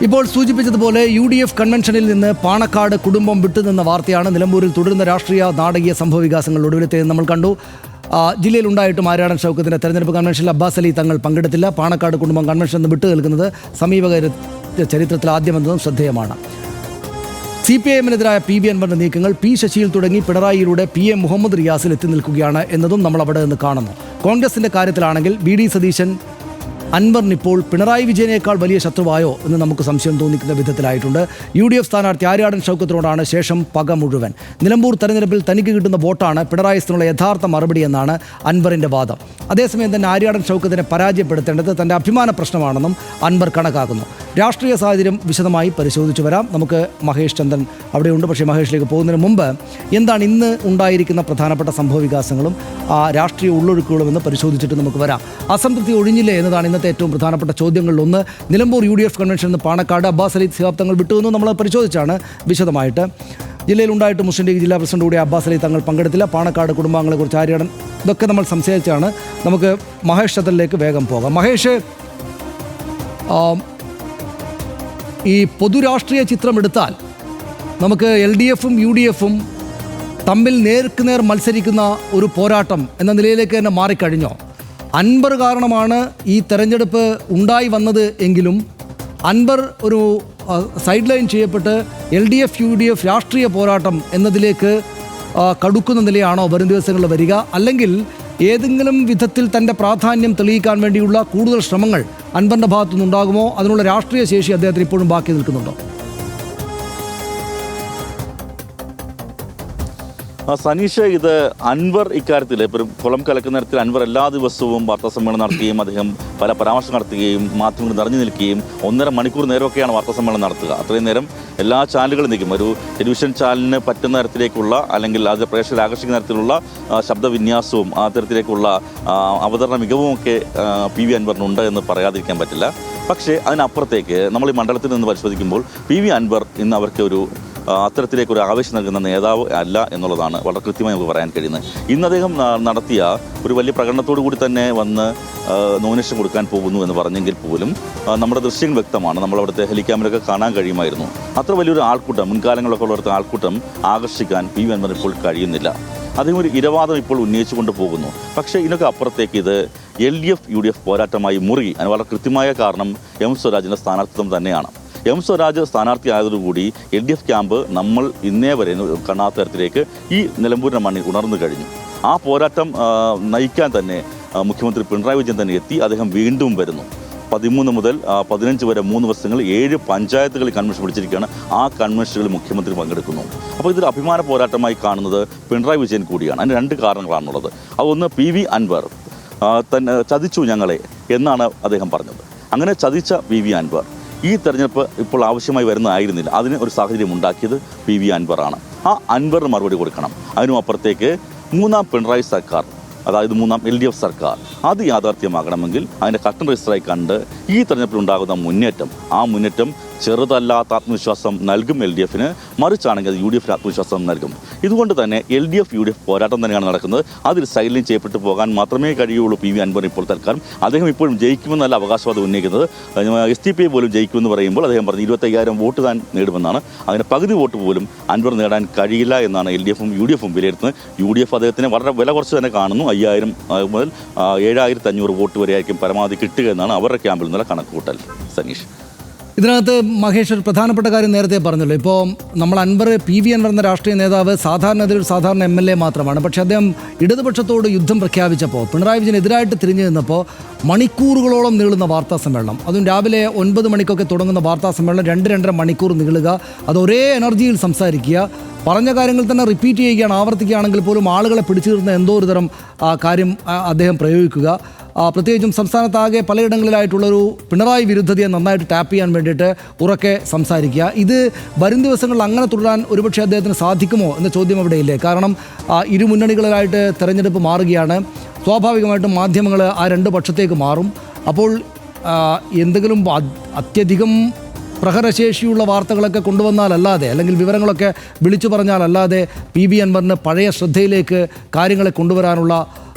ഇപ്പോൾ സൂചിപ്പിച്ചതുപോലെ UDF കൺവെൻഷനിൽ നിന്ന് പാണക്കാട് കുടുംബം വിട്ടുനിന്ന വാർത്തയാണ്. നിലമ്പൂരിൽ തുടരുന്ന രാഷ്ട്രീയ നാടകീയ സംഭവവികാസങ്ങൾ ഒടുവിലത്തെ നമ്മൾ കണ്ടു. ജില്ലയിലുണ്ടായിട്ടും ആര്യാടൻ ഷൗക്കത്തിൻ്റെ തെരഞ്ഞെടുപ്പ് കൺവെൻഷനിൽ അബ്ബാസ് അലി തങ്ങൾ പങ്കെടുത്തില്ല. പാണക്കാട് കുടുംബം കൺവെൻഷനിൽ നിന്ന് വിട്ടു നിൽക്കുന്നത് സമീപകാല ചരിത്രത്തിൽ ആദ്യമെന്നതും ശ്രദ്ധേയമാണ്. CPIM-നെതിരായ PV അൻവറിൻ്റെ നീക്കങ്ങൾ P ശശിയിൽ തുടങ്ങി പിണറായിയിലൂടെ PM മുഹമ്മദ് റിയാസിൽ എത്തി നിൽക്കുകയാണ് എന്നതും നമ്മൾ അവിടെ നിന്ന് കാണുന്നു. കോൺഗ്രസിൻ്റെ കാര്യത്തിലാണെങ്കിൽ VD സതീശൻ അൻവറിനിപ്പോൾ പിണറായി വിജയനേക്കാൾ വലിയ ശത്രുവായോ എന്ന് നമുക്ക് സംശയം തോന്നിക്കുന്ന വിധത്തിലായിട്ടുണ്ട്. UDF സ്ഥാനാർത്ഥി ആര്യാടൻ ഷൗക്കത്തിനോടാണ് ശേഷം പക മുഴുവൻ. നിലമ്പൂർ തെരഞ്ഞെടുപ്പിൽ തനിക്ക് കിട്ടുന്ന വോട്ടാണ് പിണറായിസിനുള്ള യഥാർത്ഥ മറുപടി എന്നാണ് അൻവറിൻ്റെ വാദം. അതേസമയം തന്നെ ആര്യാടൻ ഷൗക്കത്തിനെ പരാജയപ്പെടുത്തേണ്ടത് തൻ്റെ അഭിമാന പ്രശ്നമാണെന്നും അൻവർ കണക്കാക്കുന്നു. രാഷ്ട്രീയ സാഹചര്യം വിശദമായി പരിശോധിച്ചു വരാം. നമുക്ക് മഹേഷ് ചന്ദ്രൻ അവിടെയുണ്ട്. പക്ഷേ മഹേഷിലേക്ക് പോകുന്നതിന് മുമ്പ് എന്താണ് ഇന്ന് ഉണ്ടായിരിക്കുന്ന പ്രധാനപ്പെട്ട സംഭവവികാസങ്ങളും രാഷ്ട്രീയ ഉള്ളൊഴുക്കുകളും എന്ന് പരിശോധിച്ചിട്ട് നമുക്ക് വരാം. അസംതൃപ്തി ഒഴിഞ്ഞില്ലേ എന്നതാണ് ഇന്നത്തെ ഏറ്റവും പ്രധാനപ്പെട്ട ചോദ്യങ്ങളിലൊന്ന്. നിലമ്പൂർ UDF കൺവെൻഷനിൽ നിന്ന് പാണക്കാട് അബ്ബാസ് അലി ശിഹാബ് തങ്ങൾ വിട്ടുവെന്ന് നമ്മൾ പരിശോധിച്ചാണ് വിശദമായിട്ട്. ജില്ലയിലുണ്ടായിട്ട് മുസ്ലിം ലീഗ് ജില്ലാ പ്രസിഡന്റ് കൂടി അബ്ബാസ് അലി തങ്ങൾ പങ്കെടുത്തില്ല. പാണക്കാട് കുടുംബാംഗങ്ങളെക്കുറിച്ച് ആര്യാടൻ ഇതൊക്കെ നമ്മൾ സംശയിച്ചാണ്. നമുക്ക് മഹേഷ് ചന്ദ്രനിലേക്ക് വേഗം പോകാം. മഹേഷ്, ഈ പൊതുരാഷ്ട്രീയ ചിത്രമെടുത്താൽ നമുക്ക് LDF-ഉം UDF-ഉം തമ്മിൽ നേർക്കുനേർ മത്സരിക്കുന്ന ഒരു പോരാട്ടം എന്ന നിലയിലേക്ക് തന്നെ മാറിക്കഴിഞ്ഞോ? അൻവർ കാരണമാണ് ഈ തെരഞ്ഞെടുപ്പ് ഉണ്ടായി വന്നത് എങ്കിലും അൻവർ ഒരു സൈഡ് ലൈൻ ചെയ്യപ്പെട്ട് LDF-UDF രാഷ്ട്രീയ പോരാട്ടം എന്നതിലേക്ക് കടുക്കുന്ന നിലയാണോ വരും ദിവസങ്ങളിൽ വരിക? അല്ലെങ്കിൽ ഏതെങ്കിലും വിധത്തിൽ തൻ്റെ പ്രാധാന്യം തെളിയിക്കാൻ വേണ്ടിയുള്ള കൂടുതൽ ശ്രമങ്ങൾ അൻവറിൻ്റെ ഭാഗത്തുനിന്നുണ്ടാകുമോ? അതിനുള്ള രാഷ്ട്രീയ ശേഷി അദ്ദേഹത്തിന് ഇപ്പോഴും ബാക്കി നിൽക്കുന്നുണ്ടോ? സനീഷ്, ഇത് അൻവർ ഇക്കാര്യത്തിൽ ഇപ്പം കുളം കലക്കുന്ന തരത്തിൽ അൻവർ എല്ലാ ദിവസവും വാർത്താസമ്മേളനം നടത്തുകയും അദ്ദേഹം പല പരാമർശം നടത്തുകയും മാധ്യമങ്ങൾ നിറഞ്ഞു നിൽക്കുകയും 1.5 മണിക്കൂർ നേരമൊക്കെയാണ് വാർത്താസമ്മേളനം നടത്തുക. അത്രയും നേരം എല്ലാ ചാനലുകളും നിൽക്കും. ഒരു ടെലിവിഷൻ ചാനലിന് പറ്റുന്ന തരത്തിലേക്കുള്ള അല്ലെങ്കിൽ അത് പ്രേക്ഷകരെ ആകർഷിക്കുന്ന തരത്തിലുള്ള ശബ്ദവിന്യാസവും ആ തരത്തിലേക്കുള്ള അവതരണ മികവുമൊക്കെ PV അൻവറിനുണ്ട് എന്ന് പറയാതിരിക്കാൻ പറ്റില്ല. പക്ഷേ അതിനപ്പുറത്തേക്ക് നമ്മൾ ഈ മണ്ഡലത്തിൽ നിന്ന് പരിശോധിക്കുമ്പോൾ PV അൻവർ ഇന്ന് അവർക്ക് ഒരു അത്തരത്തിലേക്കൊരു ആവേശം നൽകുന്ന നേതാവ് അല്ല എന്നുള്ളതാണ് വളരെ കൃത്യമായി നമുക്ക് പറയാൻ കഴിയുന്നത്. ഇന്ന് അദ്ദേഹം നടത്തിയ ഒരു വലിയ പ്രകടനത്തോടു കൂടി തന്നെ വന്ന് നോമിനേഷൻ കൊടുക്കാൻ പോകുന്നു എന്ന് പറഞ്ഞെങ്കിൽ പോലും നമ്മുടെ ദൃശ്യങ്ങൾ വ്യക്തമാണ്. നമ്മളവിടുത്തെ ഹെലിക്യാമറയൊക്കെ കാണാൻ കഴിയുമായിരുന്നു. അത്ര വലിയൊരു ആൾക്കൂട്ടം, മുൻകാലങ്ങളൊക്കെ ഉള്ളവർക്ക് ആൾക്കൂട്ടം ആകർഷിക്കാൻ PV അൻവർ ഇപ്പോൾ കഴിയുന്നില്ല. അദ്ദേഹം ഒരു ഇരവാദം ഇപ്പോൾ ഉന്നയിച്ചു കൊണ്ട് പോകുന്നു. പക്ഷേ ഇതിനൊക്കെ അപ്പുറത്തേക്ക് ഇത് LDF-UDF പോരാട്ടമായി മുറുകി. അതിന് വളരെ കൃത്യമായ കാരണം M സ്വരാജിൻ്റെ സ്ഥാനാർത്ഥിത്വം തന്നെയാണ്. M സ്വരാജ് സ്ഥാനാർത്ഥിയായതോടുകൂടി LDF ക്യാമ്പ് നമ്മൾ ഇന്നേ വരെ കാണാത്ത തരത്തിലേക്ക് ഈ നിലമ്പൂരിൻ്റെ മണ്ണിൽ ഉണർന്നു കഴിഞ്ഞു. ആ പോരാട്ടം നയിക്കാൻ തന്നെ മുഖ്യമന്ത്രി പിണറായി വിജയൻ തന്നെ എത്തി. അദ്ദേഹം വീണ്ടും വരുന്നു. 13 മുതൽ 15 വരെ 3 ദിവസങ്ങൾ 7 പഞ്ചായത്തുകളിൽ കൺവെൻഷൻ പിടിച്ചിരിക്കുകയാണ്. ആ കൺവെൻഷനുകളിൽ മുഖ്യമന്ത്രി പങ്കെടുക്കുന്നു. അപ്പോൾ ഇതൊരു അഭിമാന പോരാട്ടമായി കാണുന്നത് പിണറായി വിജയൻ കൂടിയാണ്. അതിന് 2 കാരണങ്ങളാണുള്ളത്. അതൊന്ന്, PV അൻവർ തന്നെ ചതിച്ചു ഞങ്ങളെ എന്നാണ് അദ്ദേഹം പറഞ്ഞത്. അങ്ങനെ ചതിച്ച PV അൻവർ ഈ തെരഞ്ഞെടുപ്പ് ഇപ്പോൾ ആവശ്യമായി വരുന്നതായിരുന്നില്ല. അതിന് ഒരു സാഹചര്യം ഉണ്ടാക്കിയത് PV അൻവറാണ്. ആ അൻവറിന് മറുപടി കൊടുക്കണം. അതിനും അപ്പുറത്തേക്ക് 3ാം പിണറായി സർക്കാർ, അതായത് 3ാം LDF സർക്കാർ, അത് യാഥാർത്ഥ്യമാകണമെങ്കിൽ അതിൻ്റെ കട്ടൻ രജിസ്റ്ററായി കണ്ട് ഈ തെരഞ്ഞെടുപ്പിൽ ഉണ്ടാകുന്ന മുന്നേറ്റം, ആ മുന്നേറ്റം ചെറുതല്ലാത്ത ആത്മവിശ്വാസം നൽകും LDF-ന്. മറിച്ചാണെങ്കിൽ അത് UDF-ന് ആത്മവിശ്വാസം നൽകും. ഇതുകൊണ്ട് തന്നെ LDF-UDF പോരാട്ടം തന്നെയാണ് നടക്കുന്നത്. അതിൽ സൈഡിൽ ചെയ്യപ്പെട്ടു പോകാൻ മാത്രമേ കഴിയുള്ളൂ PV അൻവർ ഇപ്പോൾ തൽക്കാലം. അദ്ദേഹം ഇപ്പോഴും ജയിക്കുമെന്നല്ല അവകാശവാദം ഉന്നയിക്കുന്നത്. SDPI പോലും ജയിക്കുമെന്ന് പറയുമ്പോൾ അദ്ദേഹം പറഞ്ഞു 25,000 വോട്ട് താൻ നേടുമെന്നാണ്. അതിന് പകുതി വോട്ട് പോലും അൻവർ നേടാൻ കഴിയില്ല എന്നാണ് LDF-ഉം UDF-ഉം വിലയിരുത്തുന്നത്. UDF അദ്ദേഹത്തിന് വളരെ വില കുറച്ച് തന്നെ കാണുന്നു. 5,000 മുതൽ 7,500 വോട്ട് വരെയായിരിക്കും പരമാവധി കിട്ടുക എന്നാണ് അവരുടെ ക്യാമ്പിൽ നിന്നുള്ള കണക്കുകൂട്ടൽ. സനീഷ്, ഇതിനകത്ത് മഹേഷ് ഒരു പ്രധാനപ്പെട്ട കാര്യം നേരത്തെ പറഞ്ഞല്ലോ. ഇപ്പോൾ നമ്മൾ PV അൻവർ എന്ന രാഷ്ട്രീയ നേതാവ് സാധാരണ MLA മാത്രമാണ്. പക്ഷേ അദ്ദേഹം ഇടതുപക്ഷത്തോട് യുദ്ധം പ്രഖ്യാപിച്ചപ്പോൾ, പിണറായി വിജയൻ എതിരായിട്ട് തിരിഞ്ഞു നിന്നപ്പോൾ മണിക്കൂറുകളോളം നീളുന്ന വാർത്താ സമ്മേളനം, അതും രാവിലെ 9 മണിക്കൊക്കെ തുടങ്ങുന്ന വാർത്താ സമ്മേളനം 2-2.5 മണിക്കൂർ നീളുക, അത് ഒരേ എനർജിയിൽ സംസാരിക്കുക, പറഞ്ഞ കാര്യങ്ങൾ തന്നെ റിപ്പീറ്റ് ചെയ്യുകയാണ്, ആവർത്തിക്കുകയാണെങ്കിൽ പോലും ആളുകളെ പിടിച്ചു നിർത്തുന്ന എന്തോ ഒരു തരം കാര്യം അദ്ദേഹം പ്രയോഗിക്കുക. പ്രത്യേകിച്ചും സംസ്ഥാനത്താകെ പലയിടങ്ങളിലായിട്ടുള്ളൊരു പിണറായി വിരുദ്ധതയെ നന്നായിട്ട് ടാപ്പ് ചെയ്യാൻ വേണ്ടിയിട്ട് ഉറക്കെ സംസാരിക്കുക. ഇത് വരും ദിവസങ്ങളിൽ അങ്ങനെ തുടരാൻ ഒരുപക്ഷെ അദ്ദേഹത്തിന് സാധിക്കുമോ എന്ന ചോദ്യം അവിടെ ഇല്ലേ? കാരണം ഇരു മുന്നണികളിലായിട്ട് തെരഞ്ഞെടുപ്പ് മാറുകയാണ്. സ്വാഭാവികമായിട്ടും മാധ്യമങ്ങൾ ആ 2 പക്ഷത്തേക്ക് മാറും. അപ്പോൾ എന്തെങ്കിലും അത്യധികം പ്രഹരശേഷിയുള്ള വാർത്തകളൊക്കെ കൊണ്ടുവന്നാലല്ലാതെ, അല്ലെങ്കിൽ വിവരങ്ങളൊക്കെ വിളിച്ചു പറഞ്ഞാലല്ലാതെ PV അൻവറിന് പഴയ ശ്രദ്ധയിലേക്ക് കാര്യങ്ങളെ കൊണ്ടുവരാനുള്ള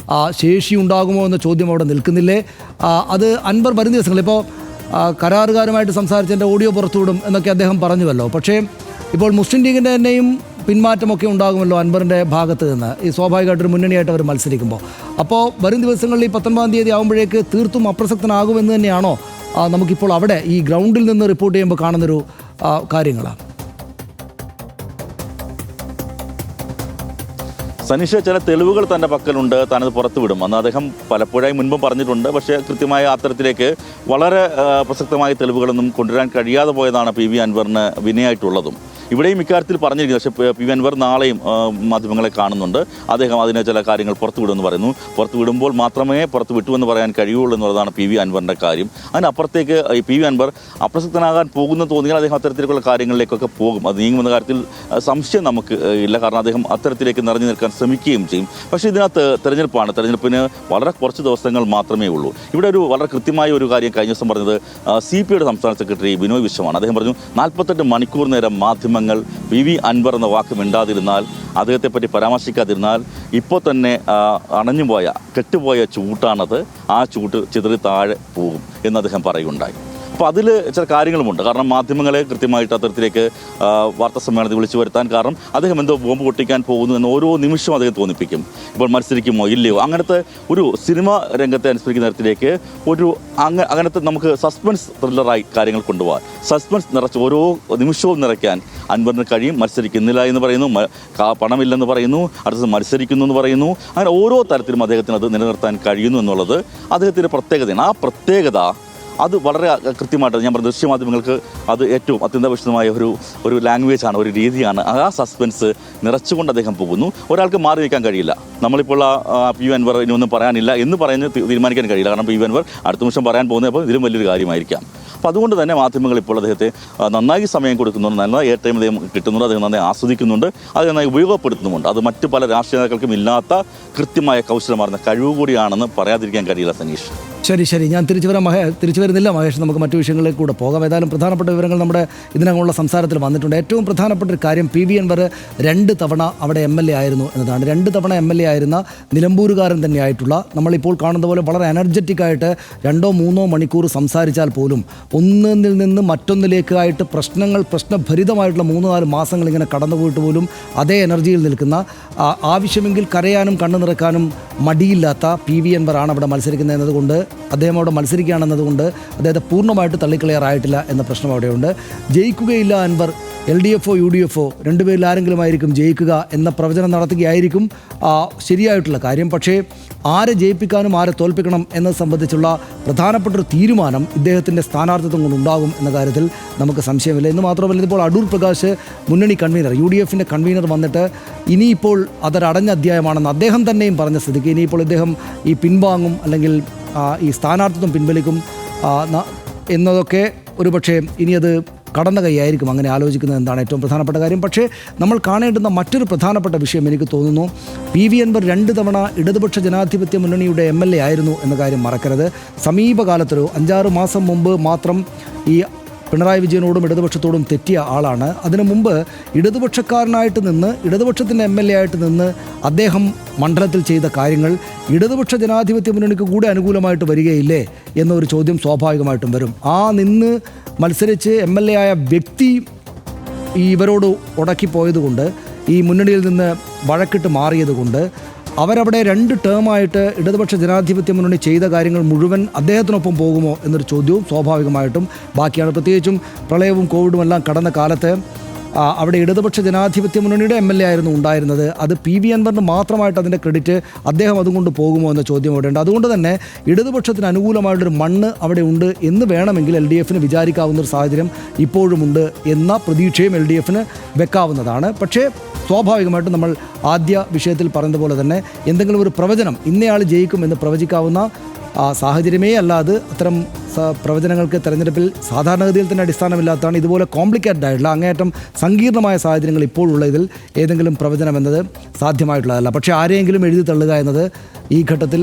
ശേഷി ഉണ്ടാകുമോ എന്ന ചോദ്യം അവിടെ നിൽക്കുന്നില്ലേ? അത് അൻവർ വരും ദിവസങ്ങളിൽ ഇപ്പോൾ കരാറുകാരുമായിട്ട് സംസാരിച്ചതിൻ്റെ ഓഡിയോ പുറത്തുവിടും എന്നൊക്കെ അദ്ദേഹം പറഞ്ഞുവല്ലോ. പക്ഷേ ഇപ്പോൾ മുസ്ലിം ലീഗിൻ്റെ തന്നെയും പിന്മാറ്റമൊക്കെ ഉണ്ടാകുമല്ലോ അൻവറിൻ്റെ ഭാഗത്ത് നിന്ന്, ഈ സ്വാഭാവികമായിട്ടൊരു മുന്നണിയായിട്ട് അവർ മത്സരിക്കുമ്പോൾ. അപ്പോൾ വരും ദിവസങ്ങളിൽ ഈ 19-ാം തീയതി ആകുമ്പോഴേക്ക് തീർത്തും അപ്രസക്തനാകുമെന്ന് തന്നെയാണോ നമുക്കിപ്പോൾ അവിടെ ഈ ഗ്രൗണ്ടിൽ നിന്ന് റിപ്പോർട്ട് ചെയ്യുമ്പോൾ കാണുന്നൊരു കാര്യങ്ങളാണ്? സനീഷ, ചില തെളിവുകൾ തൻ്റെ പക്കലുണ്ട്, താനത് പുറത്തുവിടും അന്ന് അദ്ദേഹം പലപ്പോഴായി മുൻപും പറഞ്ഞിട്ടുണ്ട്. പക്ഷേ കൃത്യമായ അത്തരത്തിലേക്ക് വളരെ പ്രസക്തമായ തെളിവുകളൊന്നും കൊണ്ടുവരാൻ കഴിയാതെ പോയതാണ് പി വി അൻവറിന് വിനയായിട്ടുള്ളതും. ഇവിടെയും ഇക്കാര്യത്തിൽ പറഞ്ഞിരിക്കുന്നത്. പക്ഷേ പി വി അൻവർ നാളെയും മാധ്യമങ്ങളെ കാണുന്നുണ്ട്. അദ്ദേഹം അതിന് ചില കാര്യങ്ങൾ പുറത്തുവിടുമെന്ന് പറയുന്നു. പുറത്തുവിടുമ്പോൾ മാത്രമേ പുറത്തു വിട്ടുവെന്ന് പറയാൻ കഴിയുള്ളൂ എന്നുള്ളതാണ് പി വി അൻവറിൻ്റെ കാര്യം. അതിനപ്പുറത്തേക്ക് ഈ പി വി അൻവർ അപ്രസക്തനാകാൻ പോകുന്നു തോന്നിയാൽ അദ്ദേഹം അത്തരത്തിലേക്കുള്ള കാര്യങ്ങളിലേക്കൊക്കെ പോകും. അത് നീങ്ങുമെന്ന കാര്യത്തിൽ സംശയം നമുക്ക് ഇല്ല. കാരണം അദ്ദേഹം അത്തരത്തിലേക്ക് നിറഞ്ഞു നിൽക്കാൻ ശ്രമിക്കുകയും ചെയ്യും. പക്ഷേ ഇതിനകത്ത് തെരഞ്ഞെടുപ്പാണ്. തെരഞ്ഞെടുപ്പിന് വളരെ കുറച്ച് ദിവസങ്ങൾ മാത്രമേ ഉള്ളൂ. ഇവിടെ ഒരു വളരെ കൃത്യമായ ഒരു കാര്യം കഴിഞ്ഞ ദിവസം പറഞ്ഞത് CPI സംസ്ഥാന സെക്രട്ടറി ബിനോയ് വിശ്വമാണ്. അദ്ദേഹം പറഞ്ഞു 48 മണിക്കൂർ നേരം മാധ്യമങ്ങൾ പി വി അൻവർ എന്ന വാക്ക് മിണ്ടാതിരുന്നാൽ, അദ്ദേഹത്തെപ്പറ്റി പരാമർശിക്കാതിരുന്നാൽ ഇപ്പോൾ തന്നെ അണഞ്ഞുപോയ കെട്ടുപോയ ചൂട്ടാണത്, ആ ചൂട്ട് ചിതറി താഴെ പോകും എന്ന് അദ്ദേഹം പറയുകയുണ്ടായി. അപ്പോൾ അതിൽ ചില കാര്യങ്ങളുമുണ്ട്. കാരണം മാധ്യമങ്ങളെ കൃത്യമായിട്ട് അത്തരത്തിലേക്ക് വാർത്താ സമ്മേളനത്തിൽ വിളിച്ചു വരുത്താൻ കാരണം അദ്ദേഹം എന്തോ ബോംബ് പൊട്ടിക്കാൻ പോകുന്നു എന്ന് ഓരോ നിമിഷവും അദ്ദേഹം തോന്നിപ്പിക്കും. ഇപ്പോൾ മത്സരിക്കുമോ ഇല്ലയോ, അങ്ങനത്തെ ഒരു സിനിമ രംഗത്തെ അനുസ്മരിക്കുന്ന തരത്തിലേക്ക് അങ്ങനത്തെ നമുക്ക് സസ്പെൻസ് ത്രില്ലറായി കാര്യങ്ങൾ കൊണ്ടുപോകാൻ, സസ്പെൻസ് നിറച്ച് ഓരോ നിമിഷവും നിറയ്ക്കാൻ അൻവറിന് കഴിയും. മത്സരിക്കുന്നില്ല എന്ന് പറയുന്നു, പണമില്ലെന്ന് പറയുന്നു, അടുത്തത് മത്സരിക്കുന്നു എന്ന് പറയുന്നു. അങ്ങനെ ഓരോ തരത്തിലും അദ്ദേഹത്തിന് അത് നിലനിർത്താൻ കഴിയുന്നു എന്നുള്ളത് അദ്ദേഹത്തിൻ്റെ പ്രത്യേകതയാണ്. ആ പ്രത്യേകത അത് വളരെ കൃത്യമായിട്ട് ഞാൻ പറഞ്ഞ ദൃശ്യമാധ്യമങ്ങൾക്ക് അത് ഏറ്റവും അത്യന്താപേക്ഷിതമായ ഒരു ലാംഗ്വേജാണ്, ഒരു രീതിയാണ്. ആ സസ്പെൻസ് നിറച്ചുകൊണ്ട് അദ്ദേഹം പോകുന്നു. ഒരാൾക്ക് മാറി നിൽക്കാൻ കഴിയില്ല. നമ്മളിപ്പോൾ പി വി അൻവർ ഇനിയൊന്നും പറയാനില്ല എന്ന് പറയുന്നത് തീരുമാനിക്കാൻ കഴിയില്ല. കാരണം പി വി അൻവർ അടുത്ത നിമിഷം പറയാൻ പോകുന്നത് അപ്പോൾ ഇതിലും വലിയൊരു കാര്യമായിരിക്കാം. അപ്പോൾ അതുകൊണ്ട് തന്നെ മാധ്യമങ്ങൾ ഇപ്പോൾ അദ്ദേഹത്തെ നന്നായി സമയം കൊടുക്കുന്നുണ്ട്, നന്നായി എയർ ടൈം അദ്ദേഹം കിട്ടുന്നുണ്ട്, അദ്ദേഹം നന്നായി ആസ്വദിക്കുന്നുണ്ട്, അത് നന്നായി ഉപയോഗപ്പെടുത്തുന്നുമുണ്ട്. അത് മറ്റ് പല രാഷ്ട്രീയ നേതാക്കൾക്കും ഇല്ലാത്ത കൃത്യമായ കൗശലമാർന്ന കഴിവ് കൂടിയാണെന്ന് പറയാതിരിക്കാൻ കഴിയില്ല സനീഷ്. ശരി, ഞാൻ തിരിച്ചു വരുന്നില്ല മഹേഷ്. നമുക്ക് മറ്റു വിഷയങ്ങളിലേക്ക് കൂടെ പോകാം. ഏതായാലും പ്രധാനപ്പെട്ട വിവരങ്ങൾ നമ്മുടെ ഇതിനകമുള്ള സംസാരത്തിൽ വന്നിട്ടുണ്ട്. ഏറ്റവും പ്രധാനപ്പെട്ട ഒരു കാര്യം പി വി അൻവർ 2 തവണ അവിടെ MLA ആയിരുന്നു എന്നതാണ്. 2 തവണ MLA ആയിരുന്ന നിലമ്പൂരുകാരൻ തന്നെയായിട്ടുള്ള, നമ്മളിപ്പോൾ കാണുന്ന പോലെ വളരെ എനർജറ്റിക്കായിട്ട് 2-3 മണിക്കൂർ സംസാരിച്ചാൽ പോലും ഒന്നിൽ നിന്ന് മറ്റൊന്നിലേക്കായിട്ട് പ്രശ്നഭരിതമായിട്ടുള്ള 3-4 മാസങ്ങൾ ഇങ്ങനെ കടന്നുപോയിട്ട് പോലും അതേ എനർജിയിൽ നിൽക്കുന്ന, ആവശ്യമെങ്കിൽ കരയാനും കണ്ണു നിറക്കാനും മടിയില്ലാത്ത പി വി അൻവറാണ് അവിടെ മത്സരിക്കുന്നത് എന്നതുകൊണ്ട്, അദ്ദേഹം അവിടെ മത്സരിക്കുകയാണെന്നതുകൊണ്ട് അദ്ദേഹത്തെ പൂർണ്ണമായിട്ട് തള്ളിക്കളയാറായിട്ടില്ല എന്ന പ്രശ്നം അവിടെയുണ്ട്. ജയിക്കുകയില്ല അൻവർ, LDFO UDFO രണ്ടുപേരിൽ ആരെങ്കിലും ആയിരിക്കും ജയിക്കുക എന്ന പ്രവചനം നടത്തുകയായിരിക്കും ശരിയായിട്ടുള്ള കാര്യം. പക്ഷേ ആരെ ജയിപ്പിക്കാനും ആരെ തോൽപ്പിക്കണം എന്നത് സംബന്ധിച്ചുള്ള പ്രധാനപ്പെട്ടൊരു തീരുമാനം ഇദ്ദേഹത്തിൻ്റെ സ്ഥാനാർത്ഥിത്വം കൊണ്ടുണ്ടാകും എന്ന കാര്യത്തിൽ നമുക്ക് സംശയമില്ല. എന്ന് മാത്രമല്ല, ഇതിപ്പോൾ അടൂർ പ്രകാശ് മുന്നണി കൺവീനർ, UDFിൻ്റെ കൺവീനർ വന്നിട്ട് ഇനിയിപ്പോൾ അതൊരടഞ്ഞ അധ്യായമാണെന്ന് അദ്ദേഹം തന്നെയും പറഞ്ഞ സ്ഥിതിക്ക് ഇനിയിപ്പോൾ ഇദ്ദേഹം ഈ പിൻവാങ്ങും, അല്ലെങ്കിൽ ഈ സ്ഥാനാർത്ഥിത്വം പിൻവലിക്കും എന്നതൊക്കെ ഒരുപക്ഷെ ഇനിയത് കടന്ന കൈയായിരിക്കും. അങ്ങനെ ആലോചിക്കുന്നത് എന്താണ് ഏറ്റവും പ്രധാനപ്പെട്ട കാര്യം. പക്ഷേ നമ്മൾ കാണേണ്ടുന്ന മറ്റൊരു പ്രധാനപ്പെട്ട വിഷയം എനിക്ക് തോന്നുന്നു, പി വി അൻവർ 2 തവണ ഇടതുപക്ഷ ജനാധിപത്യ മുന്നണിയുടെ MLA ആയിരുന്നു എന്ന കാര്യം മറക്കരുത്. സമീപകാലത്തൊരു 5-6 മാസം മുമ്പ് മാത്രം ഈ പിണറായി വിജയനോടും ഇടതുപക്ഷത്തോടും തെറ്റിയ ആളാണ്. അതിനു മുമ്പ് ഇടതുപക്ഷക്കാരനായിട്ട് നിന്ന്, ഇടതുപക്ഷത്തിൻ്റെ MLA ആയിട്ട് നിന്ന് അദ്ദേഹം മണ്ഡലത്തിൽ ചെയ്ത കാര്യങ്ങൾ ഇടതുപക്ഷ ജനാധിപത്യ മുന്നണിക്ക് കൂടെ അനുകൂലമായിട്ട് വരികയില്ലേ എന്നൊരു ചോദ്യം സ്വാഭാവികമായിട്ടും വരും. നിന്ന് മത്സരിച്ച് MLA ആയ വ്യക്തി ഇവരോട് ഉടക്കിപ്പോയതുകൊണ്ട്, ഈ മുന്നണിയിൽ നിന്ന് വഴക്കിട്ട് മാറിയതുകൊണ്ട് അവരവിടെ 2 ടേമായിട്ട് ഇടതുപക്ഷ ജനാധിപത്യ മുന്നണി ചെയ്ത കാര്യങ്ങൾ മുഴുവൻ അദ്ദേഹത്തിനൊപ്പം പോകുമോ എന്നൊരു ചോദ്യവും സ്വാഭാവികമായിട്ടും ബാക്കിയാണ്. പ്രത്യേകിച്ചും പ്രളയവും കോവിഡും എല്ലാം കടന്ന കാലത്ത് അവിടെ ഇടതുപക്ഷ ജനാധിപത്യ മുന്നണിയുടെ MLA ആയിരുന്നു ഉണ്ടായിരുന്നത്. അത് പി വി അൻവറിന് മാത്രമായിട്ട് അതിൻ്റെ ക്രെഡിറ്റ് അദ്ദേഹം അതുകൊണ്ട് പോകുമോ എന്ന ചോദ്യം അവിടെയുണ്ട്. അതുകൊണ്ട് തന്നെ ഇടതുപക്ഷത്തിന് അനുകൂലമായിട്ടൊരു മണ്ണ് അവിടെ ഉണ്ട് എന്ന് വേണമെങ്കിൽ LDFന് വിചാരിക്കാവുന്നൊരു സാഹചര്യം ഇപ്പോഴുമുണ്ട് എന്ന പ്രതീക്ഷയും LDFന് വെക്കാവുന്നതാണ്. പക്ഷേ സ്വാഭാവികമായിട്ടും നമ്മൾ ആദ്യ വിഷയത്തിൽ പറഞ്ഞതുപോലെ തന്നെ എന്തെങ്കിലും ഒരു പ്രവചനം ഇന്നയാൾ ജയിക്കും എന്ന് പ്രവചിക്കാവുന്ന സാഹചര്യമേ അല്ലാതെ അത്തരം പ്രവചനങ്ങൾക്ക് തെരഞ്ഞെടുപ്പിൽ സാധാരണഗതിയിൽ തന്നെ അടിസ്ഥാനമില്ലാത്തതാണ്. ഇതുപോലെ കോംപ്ലിക്കേറ്റഡ് ആയിട്ടുള്ള അങ്ങേയറ്റം സങ്കീർണമായ സാഹചര്യങ്ങൾ ഇപ്പോഴുള്ള ഇതിൽ ഏതെങ്കിലും പ്രവചനം എന്നത് സാധ്യമായിട്ടുള്ളതല്ല. പക്ഷേ ആരെയെങ്കിലും എഴുതി തള്ളുക എന്നത് ഈ ഘട്ടത്തിൽ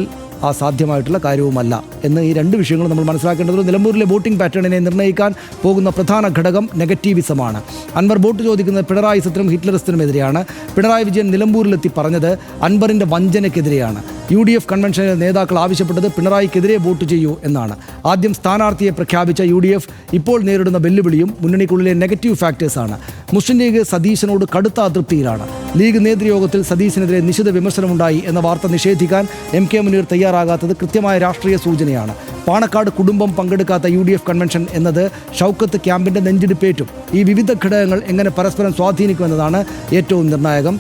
സാധ്യമായിട്ടുള്ള കാര്യവുമല്ല എന്ന് ഈ 2 വിഷയങ്ങളും നമ്മൾ മനസ്സിലാക്കേണ്ടത്. നിലമ്പൂരിലെ വോട്ടിംഗ് പാറ്റേണിനെ നിർണ്ണയിക്കാൻ പോകുന്ന പ്രധാന ഘടകം നെഗറ്റീവിസമാണ്. അൻവർ വോട്ട് ചോദിക്കുന്നത് പിണറായിസത്തിനും ഹിറ്റ്ലറിസത്തിനും എതിരെയാണ്. പിണറായി വിജയൻ നിലമ്പൂരിലെത്തി പറഞ്ഞത് അൻവറിൻ്റെ വഞ്ചനയ്ക്കെതിരെയാണ്. UDF കൺവെൻഷനിൽ നേതാക്കൾ ആവശ്യപ്പെട്ടത് പിണറായിക്കെതിരെ വോട്ട് ചെയ്യൂ എന്നാണ്. ആദ്യം സ്ഥാനാർത്ഥിയെ പ്രഖ്യാപിച്ച UDF ഇപ്പോൾ നേരിടുന്ന വെല്ലുവിളിയും മുന്നണിക്കുള്ളിലെ നെഗറ്റീവ് ഫാക്ടേഴ്സാണ്. മുസ്ലിം ലീഗ് സതീശനോട് കടുത്ത അതൃപ്തിയിലാണ്. ലീഗ് നേതൃയോഗത്തിൽ സതീശനെതിരെ നിശിത വിമർശനമുണ്ടായി എന്ന വാർത്ത നിഷേധിക്കാൻ MK മുനീർ തയ്യാറാകാത്തത് കൃത്യമായ രാഷ്ട്രീയ സൂചനയാണ്. പാണക്കാട് കുടുംബം പങ്കെടുക്കാത്ത UDF കൺവെൻഷൻ എന്നത് ഷൗക്കത്ത് ക്യാമ്പിൻ്റെ നെഞ്ചിടിപ്പേറ്റും. ഈ വിവിധ ഘടകങ്ങൾ എങ്ങനെ പരസ്പരം സ്വാധീനിക്കുമെന്നതാണ് ഏറ്റവും നിർണായകം.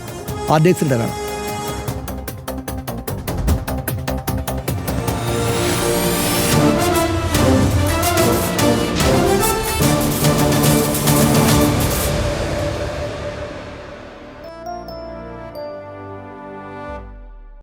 RDX കാണാം.